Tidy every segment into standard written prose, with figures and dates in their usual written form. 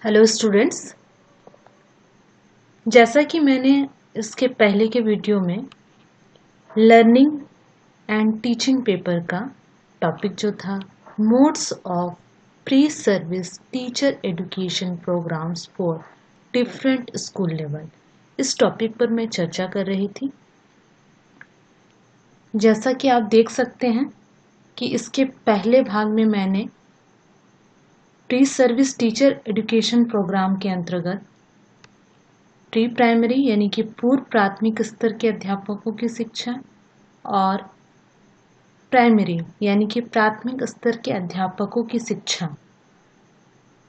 Hello students, जैसा कि मैंने इसके पहले के वीडियो में लर्निंग एंड टीचिंग पेपर का टॉपिक जो था modes of pre service teacher education programs for different school level, इस टॉपिक पर मैं चर्चा कर रही थी। जैसा कि आप देख सकते हैं कि इसके पहले भाग में मैंने pre service teacher education program के अंतर्गत प्री प्राइमरी यानी कि पूर्व प्राथमिक स्तर के अध्यापकों की शिक्षा और प्राइमरी यानी कि प्राथमिक स्तर के अध्यापकों की शिक्षा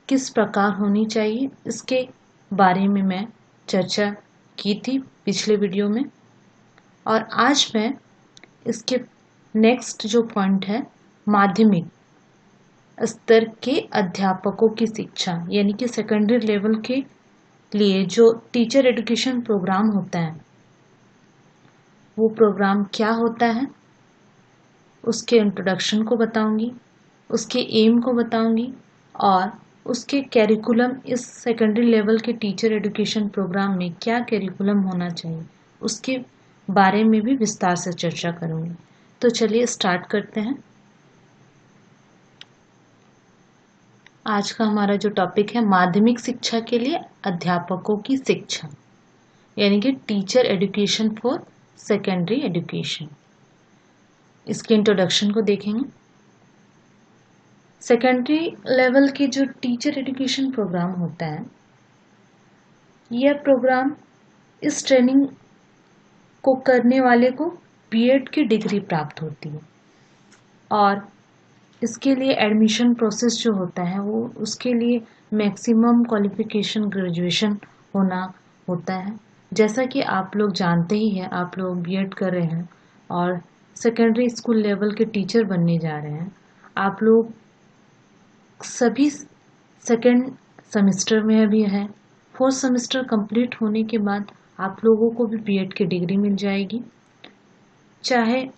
किस प्रकार होनी चाहिए, इसके बारे में मैं चर्चा की थी पिछले वीडियो में। और आज मैं इसके नेक्स्ट जो पॉइंट है माध्यमिक स्तर के अध्यापकों की शिक्षा यानी कि सेकेंडरी लेवल के लिए जो टीचर एजुकेशन प्रोग्राम होता है, वो प्रोग्राम क्या होता है, उसके इंट्रोडक्शन को बताऊंगी, उसके एम को बताऊंगी और उसके कैरिकुलम, इस सेकेंडरी लेवल के टीचर एजुकेशन प्रोग्राम में क्या कैरिकुलम होना चाहिए उसके बारे में भी विस्तार से चर्चा करूंगी। तो चलिए स्टार्ट करते हैं। आज का हमारा जो टॉपिक है माध्यमिक शिक्षा के लिए अध्यापकों की शिक्षा यानी कि teacher education for secondary education. इसके इंट्रोडक्शन को देखेंगे। सेकेंडरी लेवल के जो टीचर एजुकेशन प्रोग्राम होता है, यह प्रोग्राम इस ट्रेनिंग को करने वाले को बीएड की डिग्री प्राप्त होती है और इसके लिए एडमिशन प्रोसेस जो होता है वो उसके लिए मैक्सिमम क्वालिफिकेशन ग्रेजुएशन होना होता है। जैसा कि आप लोग जानते ही हैं, आप लोग बीएड कर रहे हैं और सेकेंडरी स्कूल लेवल के टीचर बनने जा रहे हैं। आप लोग सभी सेकेंड सेमेस्टर में अभी है। फोर्थ सेमेस्टर कंप्लीट होने के बाद आप लोगों को भी बीएड की डिग्री मिल जाएगी। चाहे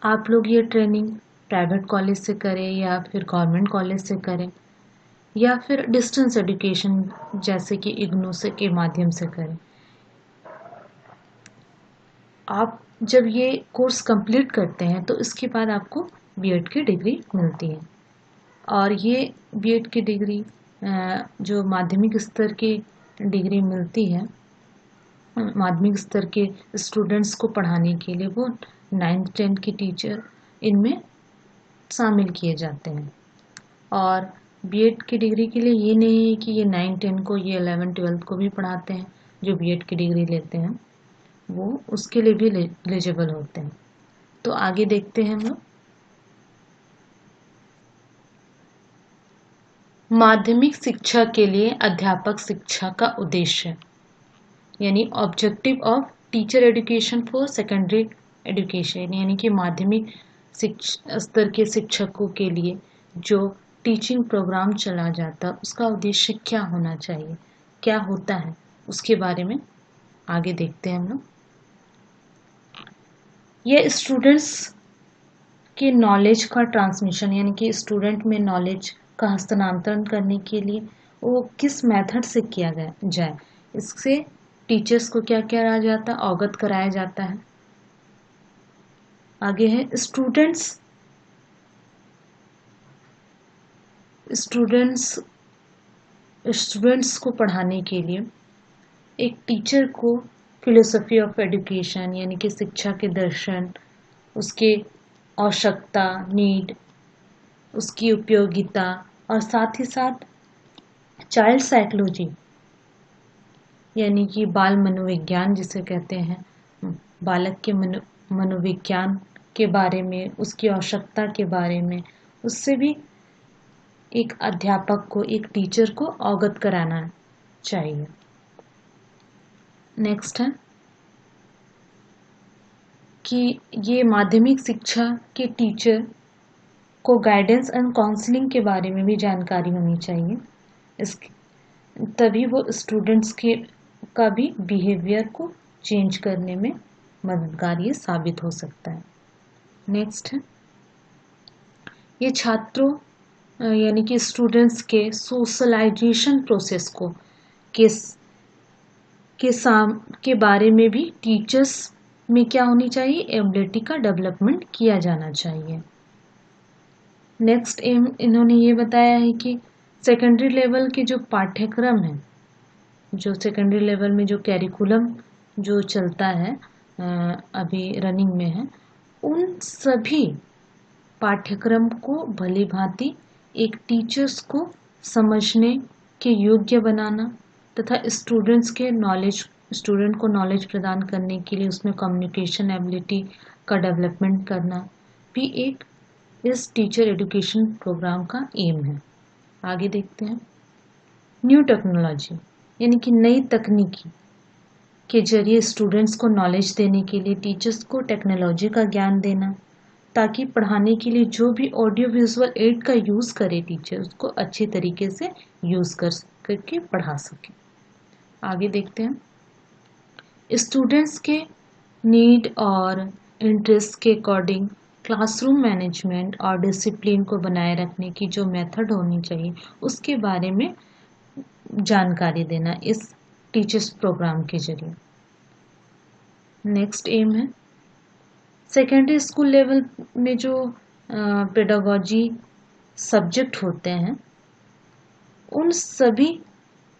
आप लोग ये ट्रेनिंग प्राइवेट कॉलेज से करें या फिर गवर्नमेंट कॉलेज से करें या फिर डिस्टेंस एजुकेशन जैसे कि इग्नू से के माध्यम से करें, आप जब ये कोर्स कंप्लीट करते हैं तो इसके बाद आपको बीएड की डिग्री मिलती है। और ये बीएड की डिग्री जो माध्यमिक स्तर की डिग्री मिलती है, माध्यमिक स्तर के स्टूडेंट्स को पढ़ाने के लिए वो 9th 10th के टीचर इनमें शामिल किए जाते हैं। और बीएड की डिग्री के लिए ये नहीं है कि ये 9 10 को, ये 11 12 को भी पढ़ाते हैं। जो बीएड की डिग्री लेते हैं वो उसके लिए भी एलिजिबल होते हैं। तो आगे देखते हैं हम लोग। माध्यमिक शिक्षा के लिए अध्यापक शिक्षा का उद्देश्य यानी objective of teacher education for secondary education यानी कि माध्यमिक स्तर के शिक्षकों के लिए जो टीचिंग प्रोग्राम चला जाता है उसका उद्देश्य क्या होना चाहिए, क्या होता है, उसके बारे में आगे देखते हैं हम लोग। यह स्टूडेंट्स के नॉलेज का ट्रांसमिशन यानी कि स्टूडेंट में नॉलेज का हस्तांतरण करने के लिए वो किस मेथड से किया जाए, इससे टीचर्स को क्या किया जाता है, अवगत कराया जाता है। आगे है स्टूडेंट्स को पढ़ाने के लिए एक टीचर को फिलोसफी ऑफ एजुकेशन यानी कि शिक्षा के दर्शन, उसके आवश्यकता, नीड, उसकी उपयोगिता और साथ ही साथ चाइल्ड साइकोलॉजी यानी कि बाल मनोविज्ञान जिसे कहते हैं, बालक के मनोविज्ञान के बारे में, उसकी आवश्यकता के बारे में, उससे भी एक अध्यापक को, एक टीचर को अवगत कराना चाहिए। नेक्स्ट है कि ये माध्यमिक शिक्षा के टीचर को गाइडेंस एंड काउंसलिंग के बारे में भी जानकारी होनी चाहिए। तभी वो स्टूडेंट्स का भी बिहेवियर को चेंज करने में मददगार ये साबित हो सकता है। नेक्स्ट है ये छात्रों यानी कि स्टूडेंट्स के सोशलाइजेशन प्रोसेस को के के बारे में भी टीचर्स में क्या होनी चाहिए, एबिलिटी का डेवलपमेंट किया जाना चाहिए। नेक्स्ट एम इन्होंने ये बताया है कि सेकेंडरी लेवल के जो पाठ्यक्रम हैं, जो सेकेंडरी लेवल में जो कैरिकुलम जो चलता है अभी रनिंग में है, उन सभी पाठ्यक्रम को भली भांति एक टीचर्स को समझने के योग्य बनाना तथा स्टूडेंट को नॉलेज प्रदान करने के लिए उसमें कम्युनिकेशन एबिलिटी का डेवलपमेंट करना भी एक इस टीचर एजुकेशन प्रोग्राम का एम है। आगे देखते हैं। न्यू टेक्नोलॉजी यानी कि नई तकनीकी के जरिए स्टूडेंट्स को नॉलेज देने के लिए टीचर्स को टेक्नोलॉजी का ज्ञान देना, ताकि पढ़ाने के लिए जो भी ऑडियो विजुअल एड का यूज़ करे टीचर उसको अच्छी तरीके से यूज़ करके पढ़ा सके। आगे देखते हैं। स्टूडेंट्स के नीड और इंटरेस्ट के अकॉर्डिंग क्लासरूम मैनेजमेंट और डिसिप्लिन को बनाए रखने की जो मेथड होनी चाहिए उसके बारे में जानकारी देना इस टीचर्स प्रोग्राम के जरिए। नेक्स्ट एम है सेकेंडरी स्कूल लेवल में जो पेडागोजी सब्जेक्ट होते हैं उन सभी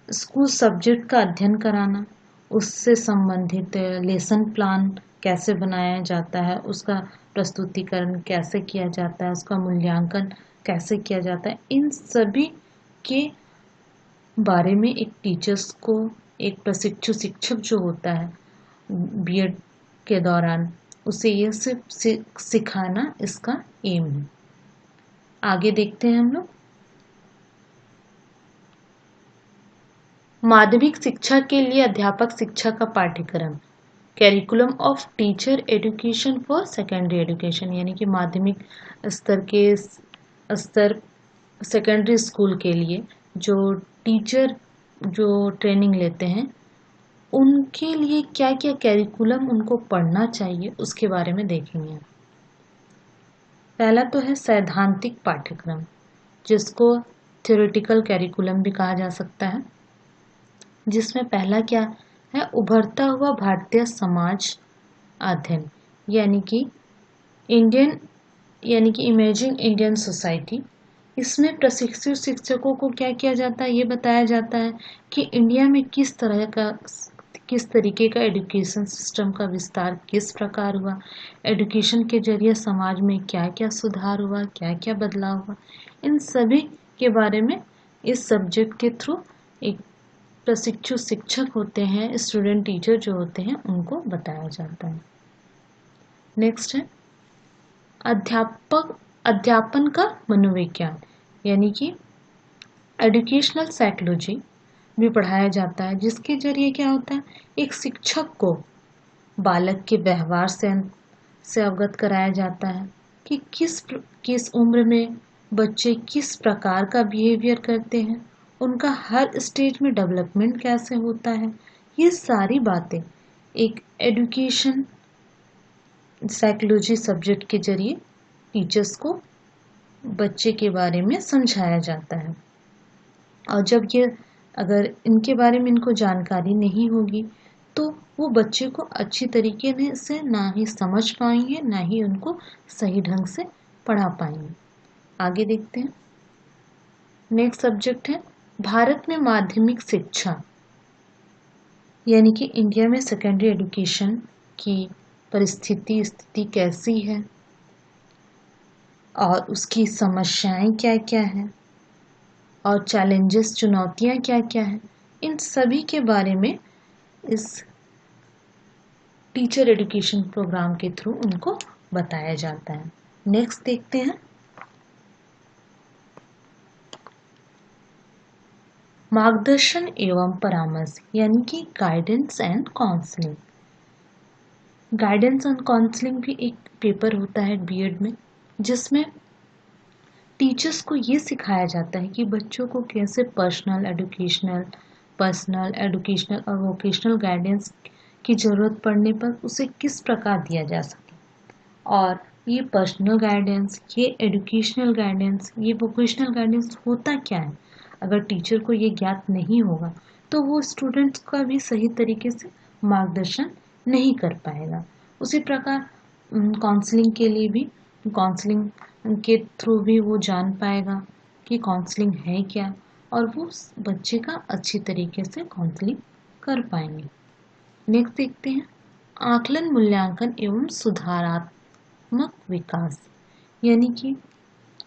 स्कूल सब्जेक्ट का अध्ययन कराना, उससे संबंधित लेसन प्लान कैसे बनाया जाता है, उसका प्रस्तुतिकरण कैसे किया जाता है, उसका मूल्यांकन कैसे किया जाता है, इन सभी के बारे में एक टीचर्स को एक प्रशिक्षु शिक्षक जो होता है बीएड के दौरान उसे ये सिर्फ सिखाना इसका एम है। आगे देखते हैं हम लोग। माध्यमिक शिक्षा के लिए अध्यापक शिक्षा का पाठ्यक्रम curriculum of teacher education for secondary education, यानी कि माध्यमिक स्तर सेकेंडरी स्कूल के लिए जो टीचर जो ट्रेनिंग लेते हैं उनके लिए क्या क्या कैरिकुलम उनको पढ़ना चाहिए उसके बारे में देखेंगे। पहला तो है सैद्धांतिक पाठ्यक्रम, जिसको थ्योरेटिकल कैरिकुलम भी कहा जा सकता है, जिसमें पहला क्या है, उभरता हुआ भारतीय समाज अध्ययन यानी कि इमेजिंग इंडियन सोसाइटी। इसमें प्रशिक्षित शिक्षकों को क्या किया जाता है, ये बताया जाता है कि इंडिया में किस तरीके का एजुकेशन सिस्टम का विस्तार किस प्रकार हुआ, एजुकेशन के जरिए समाज में क्या क्या सुधार हुआ, क्या क्या बदलाव हुआ, इन सभी के बारे में इस सब्जेक्ट के थ्रू एक प्रशिक्षु शिक्षक होते हैं, स्टूडेंट टीचर जो होते हैं उनको बताया जाता है। नेक्स्ट है अध्यापन का मनोविज्ञान यानी कि एजुकेशनल साइकोलॉजी भी पढ़ाया जाता है, जिसके जरिए क्या होता है, एक शिक्षक को बालक के व्यवहार से अवगत कराया जाता है कि किस उम्र में बच्चे किस प्रकार का बिहेवियर करते हैं, उनका हर स्टेज में डेवलपमेंट कैसे होता है। ये सारी बातें एक एजुकेशन साइकोलॉजी सब्जेक्ट के जरिए टीचर्स को बच्चे के बारे में समझाया जाता है। और जब ये अगर इनके बारे में इनको जानकारी नहीं होगी तो वो बच्चे को अच्छी तरीके से ना ही समझ पाएंगे, ना ही उनको सही ढंग से पढ़ा पाएंगे। आगे देखते हैं। नेक्स्ट सब्जेक्ट है भारत में माध्यमिक शिक्षा यानी कि इंडिया में सेकेंडरी एजुकेशन की स्थिति कैसी है और उसकी समस्याएं क्या क्या हैं और चैलेंजेस चुनौतियां क्या क्या हैं, इन सभी के बारे में इस टीचर एजुकेशन प्रोग्राम के थ्रू उनको बताया जाता है। नेक्स्ट देखते हैं मार्गदर्शन एवं परामर्श यानी कि guidance and counselling. Guidance and counselling भी एक पेपर होता है बीएड में, जिसमें टीचर्स को ये सिखाया जाता है कि बच्चों को कैसे पर्सनल एजुकेशनल और वोकेशनल गाइडेंस की ज़रूरत पड़ने पर उसे किस प्रकार दिया जा सके, और ये पर्सनल गाइडेंस, ये एजुकेशनल गाइडेंस, ये वोकेशनल गाइडेंस होता क्या है। अगर टीचर को ये ज्ञात नहीं होगा तो वो स्टूडेंट्स का भी सही तरीके से मार्गदर्शन नहीं कर पाएगा। उसी प्रकार काउंसलिंग के लिए भी, काउंसलिंग के थ्रू भी वो जान पाएगा कि काउंसलिंग है क्या, और वो बच्चे का अच्छी तरीके से काउंसलिंग कर पाएंगे। नेक्स्ट देखते हैं आकलन, मूल्यांकन एवं सुधारात्मक विकास, यानी कि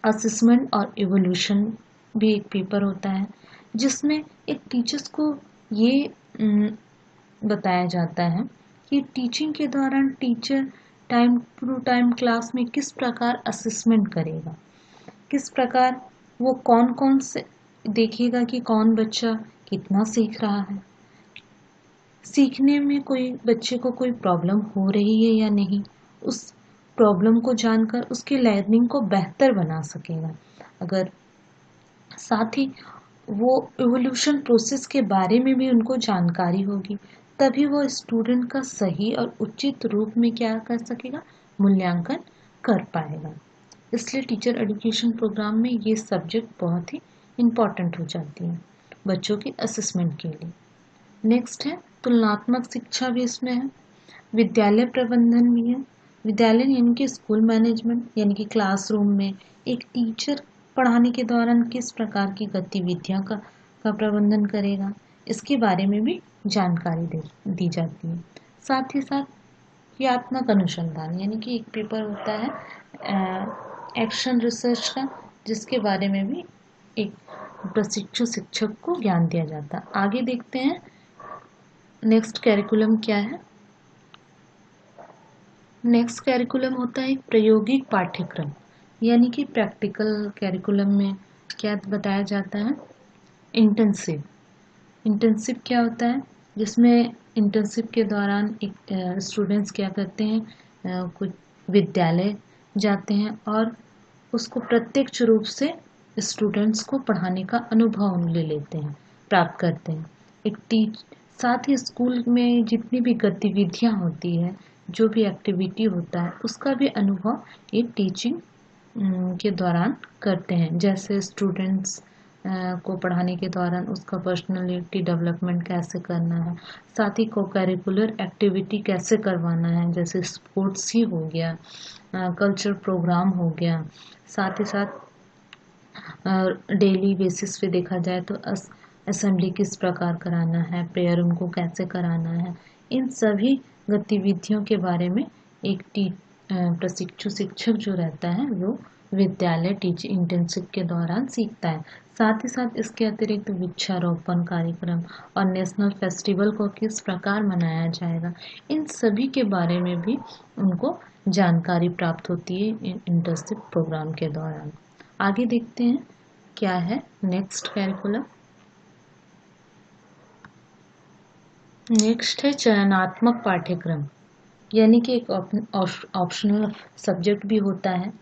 असेसमेंट और इवोल्यूशन भी एक पेपर होता है, जिसमें एक टीचर्स को ये बताया जाता है कि टीचिंग के दौरान teacher time to time class में किस प्रकार असेसमेंट करेगा, किस प्रकार वो कौन कौन से देखेगा कि कौन बच्चा कितना सीख रहा है, सीखने में कोई बच्चे को कोई प्रॉब्लम हो रही है या नहीं, उस प्रॉब्लम को जानकर उसकी लर्निंग को बेहतर बना सकेगा। अगर साथ ही वो इवोल्यूशन प्रोसेस के बारे में भी उनको जानकारी होगी, तभी वो स्टूडेंट का सही और उचित रूप में क्या कर सकेगा, मूल्यांकन कर पाएगा। इसलिए टीचर एजुकेशन प्रोग्राम में ये सब्जेक्ट बहुत ही इम्पॉर्टेंट हो जाती है बच्चों की असेसमेंट के लिए। नेक्स्ट है तुलनात्मक शिक्षा भी इसमें है, विद्यालय प्रबंधन भी है। विद्यालय यानी कि स्कूल मैनेजमेंट, यानी कि क्लासरूम में एक टीचर पढ़ाने के दौरान किस प्रकार की गतिविधियां का प्रबंधन करेगा, इसके बारे में भी जानकारी दी जाती है। साथ ही साथ क्रियात्मक अनुसंधान, यानी कि एक पेपर होता है एक्शन रिसर्च का, जिसके बारे में भी एक प्रशिक्षु शिक्षक को ज्ञान दिया जाता है। आगे देखते हैं नेक्स्ट कैरिकुलम क्या है। नेक्स्ट कैरिकुलम होता है एक प्रायोगिक पाठ्यक्रम, यानी कि प्रैक्टिकल कैरिकुलम में क्या बताया जाता है, इंटर्नशिप। इंटर्नशिप क्या होता है, जिसमें इंटर्नशिप के दौरान एक स्टूडेंट्स क्या करते हैं, कुछ विद्यालय जाते हैं और उसको प्रत्यक्ष रूप से स्टूडेंट्स को पढ़ाने का अनुभव ले लेते हैं, प्राप्त करते हैं। साथ ही स्कूल में जितनी भी गतिविधियां होती है, जो भी एक्टिविटी होता है, उसका भी अनुभव एक टीचिंग के दौरान करते हैं। जैसे स्टूडेंट्स को पढ़ाने के दौरान उसका पर्सनालिटी डेवलपमेंट कैसे करना है, साथ ही को करिकुलर एक्टिविटी कैसे करवाना है, जैसे स्पोर्ट्स ही हो गया, कल्चर प्रोग्राम हो गया, साथ ही साथ डेली बेसिस पे देखा जाए तो असेंबली किस प्रकार कराना है, प्रेयर उनको कैसे कराना है, इन सभी गतिविधियों के बारे में एक प्रशिक्षु शिक्षक जो रहता है वो विद्यालय टीचिंग इंटर्नशिप के दौरान सीखता है। साथ ही साथ इसके अतिरिक्त वृक्षारोपण कार्यक्रम और नेशनल फेस्टिवल को किस प्रकार मनाया जाएगा, इन सभी के बारे में भी उनको जानकारी प्राप्त होती है इंटर्नशिप प्रोग्राम के दौरान। आगे देखते हैं क्या है नेक्स्ट कैरिकुलम। नेक्स्ट है चयनात्मक पाठ्यक्रम, यानी कि एक ऑप्शनल सब्जेक्ट भी होता है,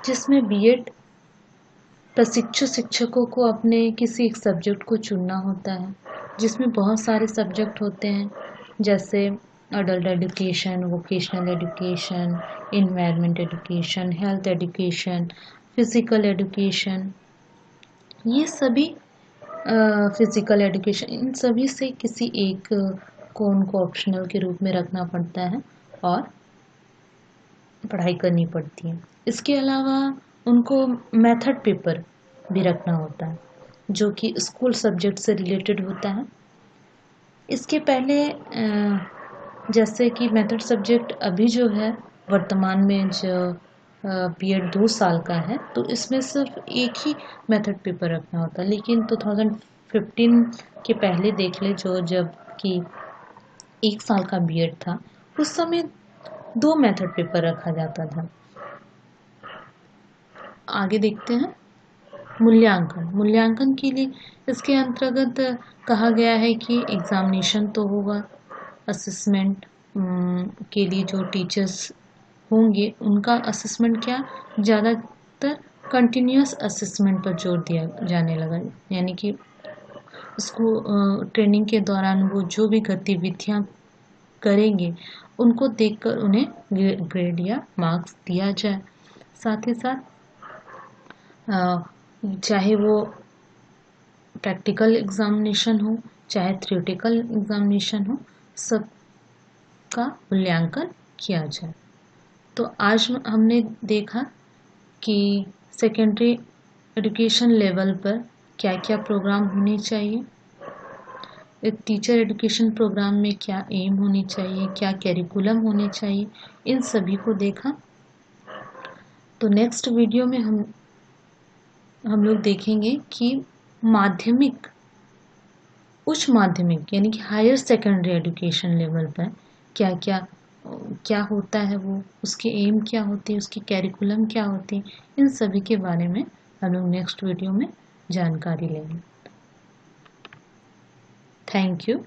जिसमें बीएड प्रशिक्षु शिक्षकों को अपने किसी एक सब्जेक्ट को चुनना होता है, जिसमें बहुत सारे सब्जेक्ट होते हैं, जैसे adult education, vocational education, environment education, health education, physical education, ये सभी फिजिकल एजुकेशन, इन सभी से किसी एक को उनको ऑप्शनल के रूप में रखना पड़ता है और पढ़ाई करनी पड़ती है। इसके अलावा उनको मेथड पेपर भी रखना होता है, जो कि स्कूल सब्जेक्ट से रिलेटेड होता है। इसके पहले जैसे कि मेथड सब्जेक्ट अभी जो है वर्तमान में जो बीएड 2 साल का है, तो इसमें सिर्फ एक ही मेथड पेपर रखना होता है। लेकिन 2015 के पहले देख ले, जो जब कि 1 साल का बीएड था, उस समय 2 मेथड पेपर रखा जाता था। आगे देखते हैं मूल्यांकन। मूल्यांकन के लिए इसके अंतर्गत कहा गया है कि एग्जामिनेशन तो होगा, असेसमेंट के लिए जो टीचर्स होंगे उनका असेसमेंट क्या ज़्यादातर कंटिन्यूअस असेसमेंट पर जोर दिया जाने लगा, यानी कि उसको ट्रेनिंग के दौरान वो जो भी गतिविधियाँ करेंगे उनको देखकर उन्हें ग्रेड या मार्क्स दिया जाए। साथ ही साथ चाहे वो प्रैक्टिकल एग्जामिनेशन हो चाहे थ्योरेटिकल एग्जामिनेशन हो, सबका मूल्यांकन किया जाए। तो आज हमने देखा कि सेकेंडरी एजुकेशन लेवल पर क्या क्या प्रोग्राम होने चाहिए, एक टीचर एजुकेशन प्रोग्राम में क्या एम होनी चाहिए, क्या कैरिकुलम होने चाहिए, इन सभी को देखा। तो नेक्स्ट वीडियो में हम लोग देखेंगे कि माध्यमिक, उच्च माध्यमिक यानी कि हायर सेकेंडरी एजुकेशन लेवल पर क्या क्या होता है, वो उसके एम क्या होती है, उसकी कैरिकुलम क्या होती है, इन सभी के बारे में हम लोग नेक्स्ट वीडियो में जानकारी लेंगे। Thank you.